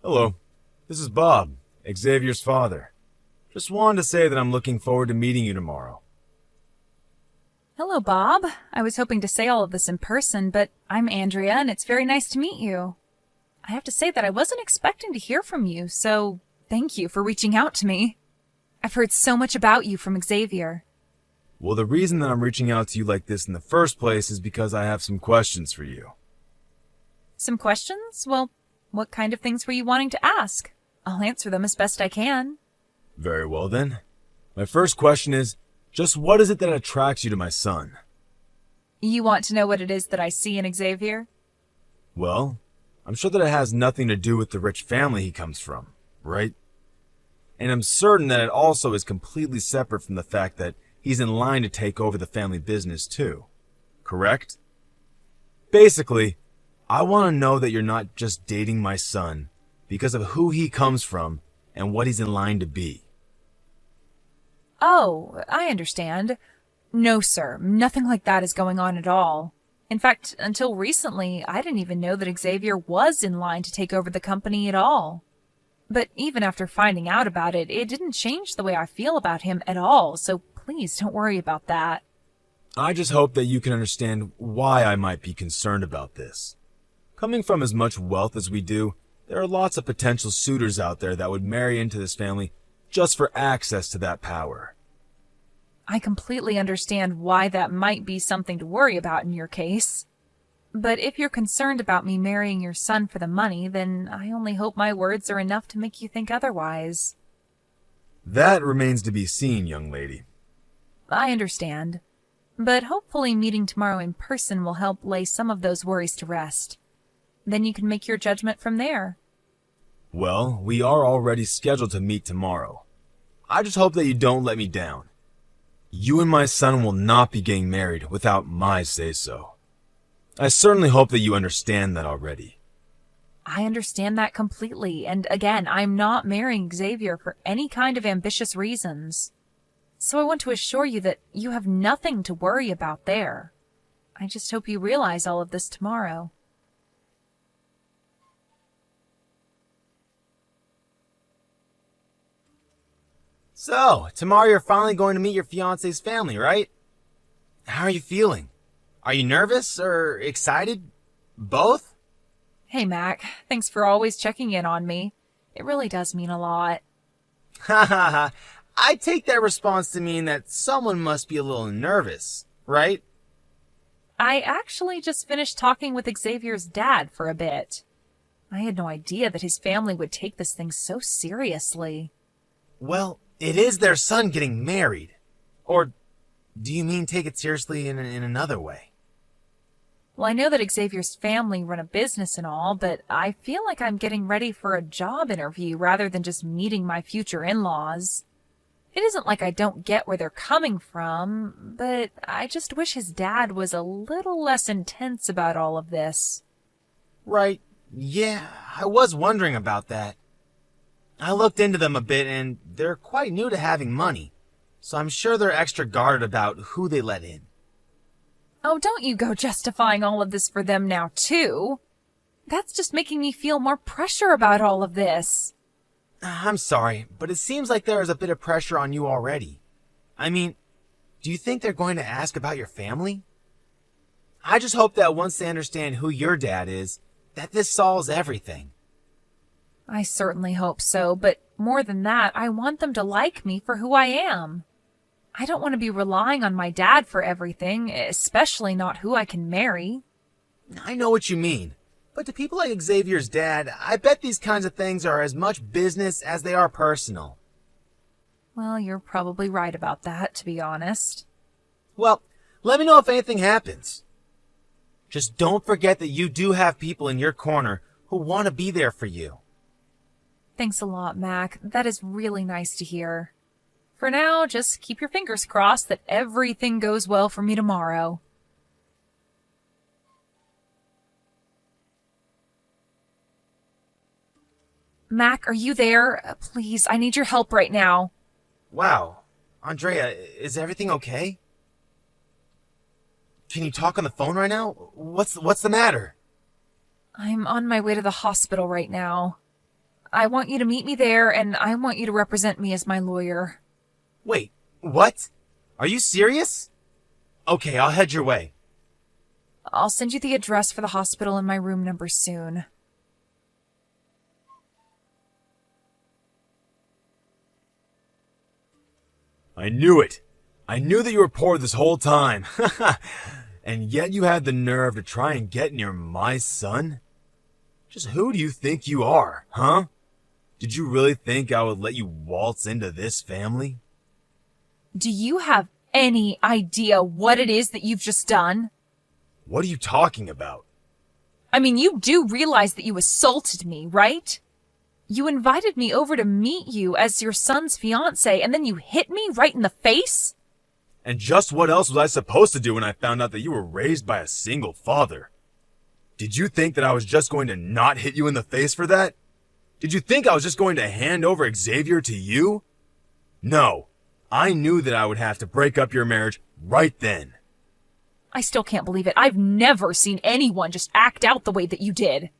Hello, this is Bob, Xavier's father. Just wanted to say that I'm looking forward to meeting you tomorrow. Hello, Bob. I was hoping to say all of this in person, but I'm Andrea, and it's very nice to meet you. I have to say that I wasn't expecting to hear from you, so thank you for reaching out to me. I've heard so much about you from Xavier. Well, the reason that I'm reaching out to you like this in the first place is because I have some questions for you. Some questions? Well, what kind of things were you wanting to ask? I'll answer them as best I can. Very well then. My first question is, just what is it that attracts you to my son? You want to know what it is that I see in Xavier? Well, I'm sure that it has nothing to do with the rich family he comes from, right? And I'm certain that it also is completely separate from the fact that he's in line to take over the family business too. Correct? Basically, I want to know that you're not just dating my son because of who he comes from and what he's in line to be. Oh, I understand. No, sir. Nothing like that is going on at all. In fact, until recently, I didn't even know that Xavier was in line to take over the company at all. But even after finding out about it, it didn't change the way I feel about him at all, so please don't worry about that. I just hope that you can understand why I might be concerned about this. Coming from as much wealth as we do, there are lots of potential suitors out there that would marry into this family just for access to that power. I completely understand why that might be something to worry about in your case. But if you're concerned about me marrying your son for the money, then I only hope my words are enough to make you think otherwise. That remains to be seen, young lady. I understand. But hopefully meeting tomorrow in person will help lay some of those worries to rest. Then you can make your judgment from there. Well, we are already scheduled to meet tomorrow. I just hope that you don't let me down. You and my son will not be getting married without my say-so. I certainly hope that you understand that already. I understand that completely, and again, I'm not marrying Xavier for any kind of ambitious reasons. So I want to assure you that you have nothing to worry about there. I just hope you realize all of this tomorrow. So, tomorrow you're finally going to meet your fiancé's family, right? How are you feeling? Are you nervous or excited? Both? Hey, Mac. Thanks for always checking in on me. It really does mean a lot. Ha ha ha. I take that response to mean that someone must be a little nervous, right? I actually just finished talking with Xavier's dad for a bit. I had no idea that his family would take this thing so seriously. Well, it is their son getting married. Or do you mean take it seriously in another way? Well, I know that Xavier's family run a business and all, but I feel like I'm getting ready for a job interview rather than just meeting my future in-laws. It isn't like I don't get where they're coming from, but I just wish his dad was a little less intense about all of this. Right. Yeah, I was wondering about that. I looked into them a bit, and they're quite new to having money, so I'm sure they're extra guarded about who they let in. Oh, don't you go justifying all of this for them now, too. That's just making me feel more pressure about all of this. I'm sorry, but it seems like there is a bit of pressure on you already. I mean, do you think they're going to ask about your family? I just hope that once they understand who your dad is, that this solves everything. I certainly hope so, but more than that, I want them to like me for who I am. I don't want to be relying on my dad for everything, especially not who I can marry. I know what you mean, but to people like Xavier's dad, I bet these kinds of things are as much business as they are personal. Well, you're probably right about that, to be honest. Well, let me know if anything happens. Just don't forget that you do have people in your corner who want to be there for you. Thanks a lot, Mac. That is really nice to hear. For now, just keep your fingers crossed that everything goes well for me tomorrow. Mac, are you there? Please, I need your help right now. Wow. Andrea, is everything okay? Can you talk on the phone right now? What's the matter? I'm on my way to the hospital right now. I want you to meet me there, and I want you to represent me as my lawyer. Wait, what? Are you serious? Okay, I'll head your way. I'll send you the address for the hospital and my room number soon. I knew it. I knew that you were poor this whole time. And yet you had the nerve to try and get near my son? Just who do you think you are, huh? Did you really think I would let you waltz into this family? Do you have any idea what it is that you've just done? What are you talking about? I mean, you do realize that you assaulted me, right? You invited me over to meet you as your son's fiancé, and then you hit me right in the face? And just what else was I supposed to do when I found out that you were raised by a single father? Did you think that I was just going to not hit you in the face for that? Did you think I was just going to hand over Xavier to you? No, I knew that I would have to break up your marriage right then. I still can't believe it. I've never seen anyone just act out the way that you did.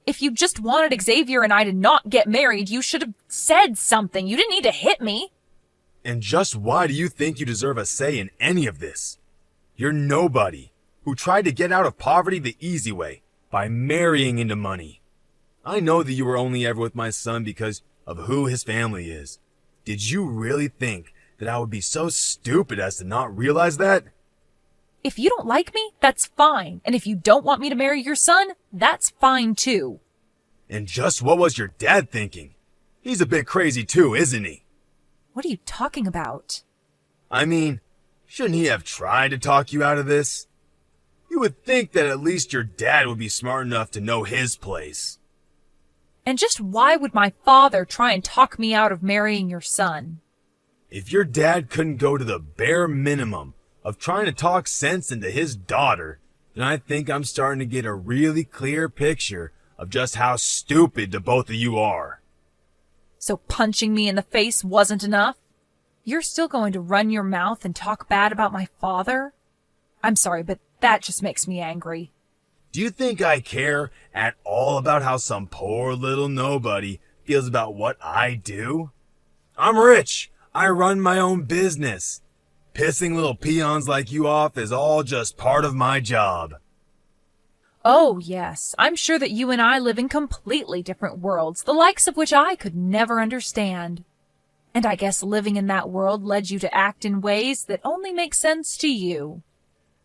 If you just wanted Xavier and I to not get married, you should have said something. You didn't need to hit me. And just why do you think you deserve a say in any of this? You're nobody who tried to get out of poverty the easy way by marrying into money. I know that you were only ever with my son because of who his family is. Did you really think that I would be so stupid as to not realize that? If you don't like me, that's fine. And if you don't want me to marry your son, that's fine too. And just what was your dad thinking? He's a bit crazy too, isn't he? What are you talking about? I mean, shouldn't he have tried to talk you out of this? You would think that at least your dad would be smart enough to know his place. And just why would my father try and talk me out of marrying your son? If your dad couldn't go to the bare minimum of trying to talk sense into his daughter, then I think I'm starting to get a really clear picture of just how stupid the both of you are. So punching me in the face wasn't enough? You're still going to run your mouth and talk bad about my father? I'm sorry, but that just makes me angry. Do you think I care at all about how some poor little nobody feels about what I do? I'm rich. I run my own business. Pissing little peons like you off is all just part of my job. Oh, yes. I'm sure that you and I live in completely different worlds, the likes of which I could never understand. And I guess living in that world led you to act in ways that only make sense to you.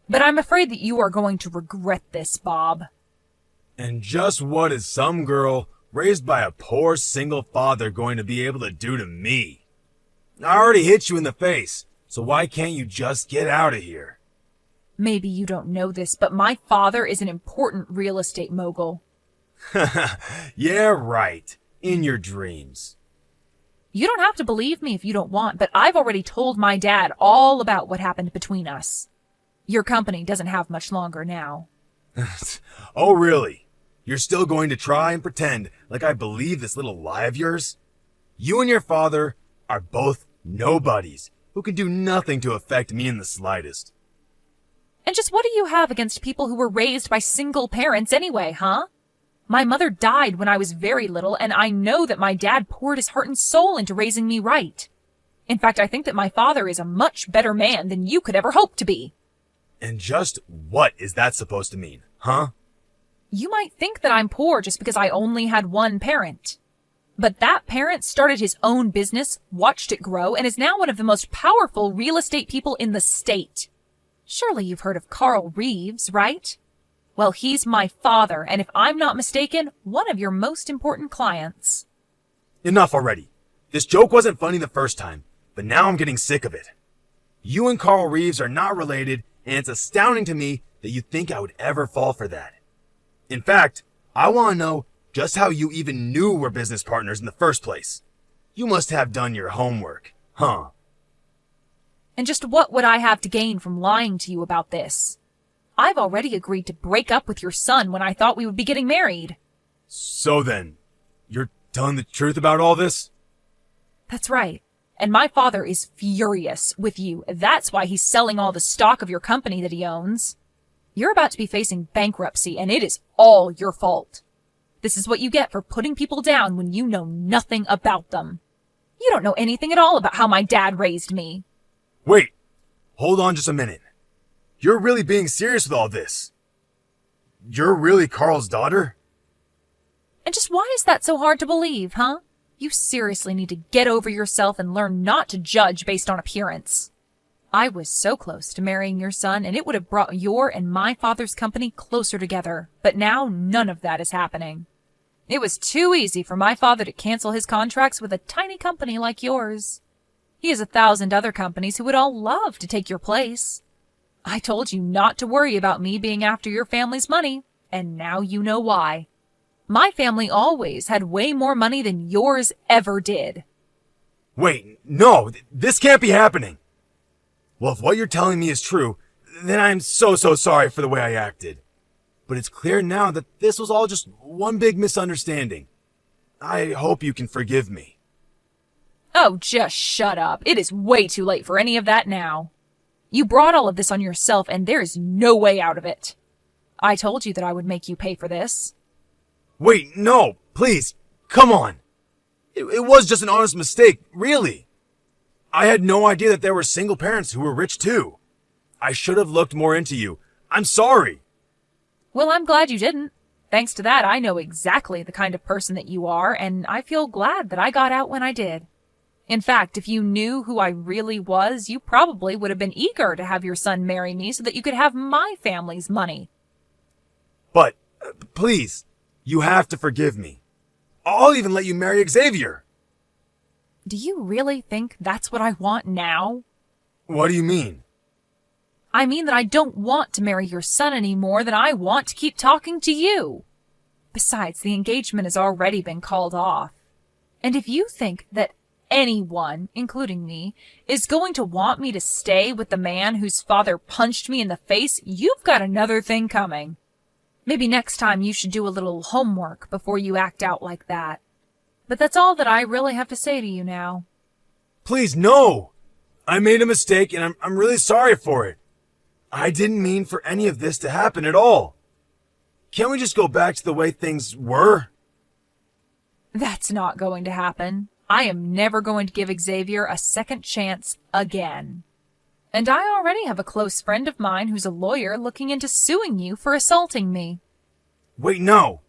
But I'm afraid that you are going to regret this, Bob. And just what is some girl raised by a poor single father going to be able to do to me? I already hit you in the face, so why can't you just get out of here? Maybe you don't know this, but my father is an important real estate mogul. Yeah, right. In your dreams. You don't have to believe me if you don't want, but I've already told my dad all about what happened between us. Your company doesn't have much longer now. Oh, really? You're still going to try and pretend like I believe this little lie of yours? You and your father are both nobodies who can do nothing to affect me in the slightest. And just what do you have against people who were raised by single parents anyway, huh? My mother died when I was very little, and I know that my dad poured his heart and soul into raising me right. In fact, I think that my father is a much better man than you could ever hope to be. And just what is that supposed to mean, huh? You might think that I'm poor just because I only had one parent. But that parent started his own business, watched it grow, and is now one of the most powerful real estate people in the state. Surely you've heard of Carl Reeves, right? Well, he's my father, and if I'm not mistaken, one of your most important clients. Enough already. This joke wasn't funny the first time, but now I'm getting sick of it. You and Carl Reeves are not related, and it's astounding to me that you think I would ever fall for that. In fact, I want to know just how you even knew we're business partners in the first place. You must have done your homework, huh? And just what would I have to gain from lying to you about this? I've already agreed to break up with your son when I thought we would be getting married. So then, you're telling the truth about all this? That's right. And my father is furious with you. That's why he's selling all the stock of your company that he owns. You're about to be facing bankruptcy, and it is all your fault. This is what you get for putting people down when you know nothing about them. You don't know anything at all about how my dad raised me. Wait, hold on just a minute. You're really being serious with all this? You're really Carl's daughter? And just why is that so hard to believe, huh? You seriously need to get over yourself and learn not to judge based on appearance. I was so close to marrying your son, and it would have brought your and my father's company closer together, but now none of that is happening. It was too easy for my father to cancel his contracts with a tiny company like yours. He has 1,000 other companies who would all love to take your place. I told you not to worry about me being after your family's money, and now you know why. My family always had way more money than yours ever did. Wait, no, this can't be happening. Well, if what you're telling me is true, then I'm so sorry for the way I acted. But it's clear now that this was all just one big misunderstanding. I hope you can forgive me. Oh, just shut up. It is way too late for any of that now. You brought all of this on yourself, and there is no way out of it. I told you that I would make you pay for this. Wait, no, please, come on. It was just an honest mistake, really. I had no idea that there were single parents who were rich too. I should have looked more into you. I'm sorry. Well, I'm glad you didn't. Thanks to that, I know exactly the kind of person that you are, and I feel glad that I got out when I did. In fact, if you knew who I really was, you probably would have been eager to have your son marry me so that you could have my family's money. But, please, you have to forgive me. I'll even let you marry Xavier. Do you really think that's what I want now? What do you mean? I mean that I don't want to marry your son any more than I want to keep talking to you. Besides, the engagement has already been called off. And if you think that anyone, including me, is going to want me to stay with the man whose father punched me in the face, you've got another thing coming. Maybe next time you should do a little homework before you act out like that. But that's all that I really have to say to you now. Please, no! I made a mistake and I'm really sorry for it. I didn't mean for any of this to happen at all. Can't we just go back to the way things were? That's not going to happen. I am never going to give Xavier a second chance again. And I already have a close friend of mine who's a lawyer looking into suing you for assaulting me. Wait, no.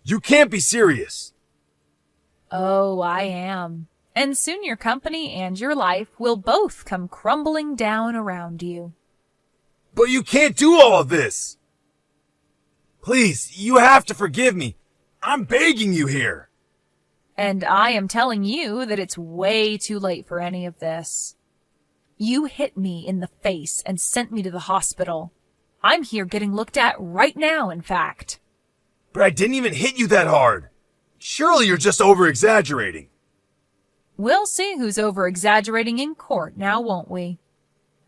You can't be serious. Oh, I am. And soon your company and your life will both come crumbling down around you. But you can't do all of this. Please, you have to forgive me. I'm begging you here. And I am telling you that it's way too late for any of this. You hit me in the face and sent me to the hospital. I'm here getting looked at right now, in fact. But I didn't even hit you that hard. Surely you're just over-exaggerating. We'll see who's over-exaggerating in court now, won't we?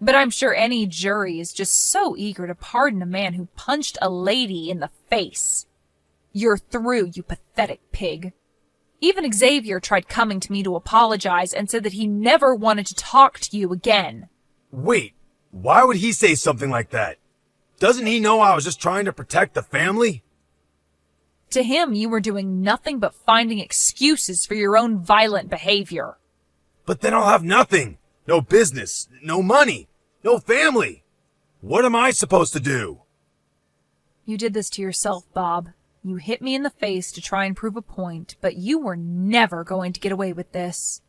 But I'm sure any jury is just so eager to pardon a man who punched a lady in the face. You're through, you pathetic pig. Even Xavier tried coming to me to apologize and said that he never wanted to talk to you again. Wait, why would he say something like that? Doesn't he know I was just trying to protect the family? To him, you were doing nothing but finding excuses for your own violent behavior. But then I'll have nothing. No business, no money, no family. What am I supposed to do? You did this to yourself, Bob. You hit me in the face to try and prove a point, but you were never going to get away with this.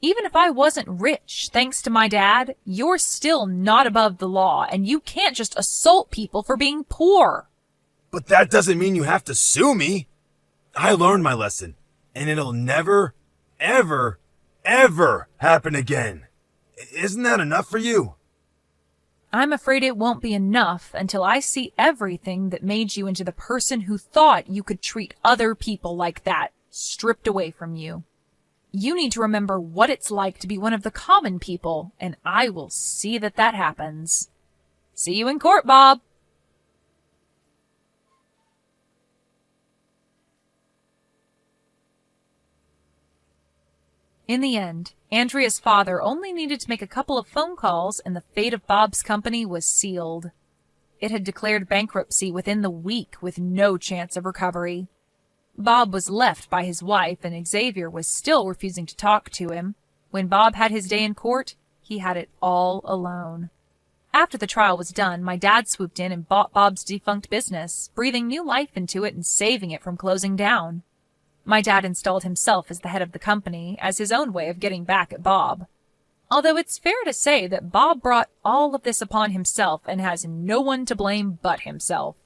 Even if I wasn't rich, thanks to my dad, you're still not above the law, and you can't just assault people for being poor. But that doesn't mean you have to sue me. I learned my lesson, and it'll never, ever, ever happen again. Isn't that enough for you? I'm afraid it won't be enough until I see everything that made you into the person who thought you could treat other people like that, stripped away from you. You need to remember what it's like to be one of the common people, and I will see that that happens. See you in court, Bob. In the end, Andrea's father only needed to make a couple of phone calls and the fate of Bob's company was sealed. It had declared bankruptcy within the week with no chance of recovery. Bob was left by his wife, and Xavier was still refusing to talk to him. When Bob had his day in court, he had it all alone. After the trial was done, my dad swooped in and bought Bob's defunct business, breathing new life into it and saving it from closing down. My dad installed himself as the head of the company as his own way of getting back at Bob. Although it's fair to say that Bob brought all of this upon himself and has no one to blame but himself.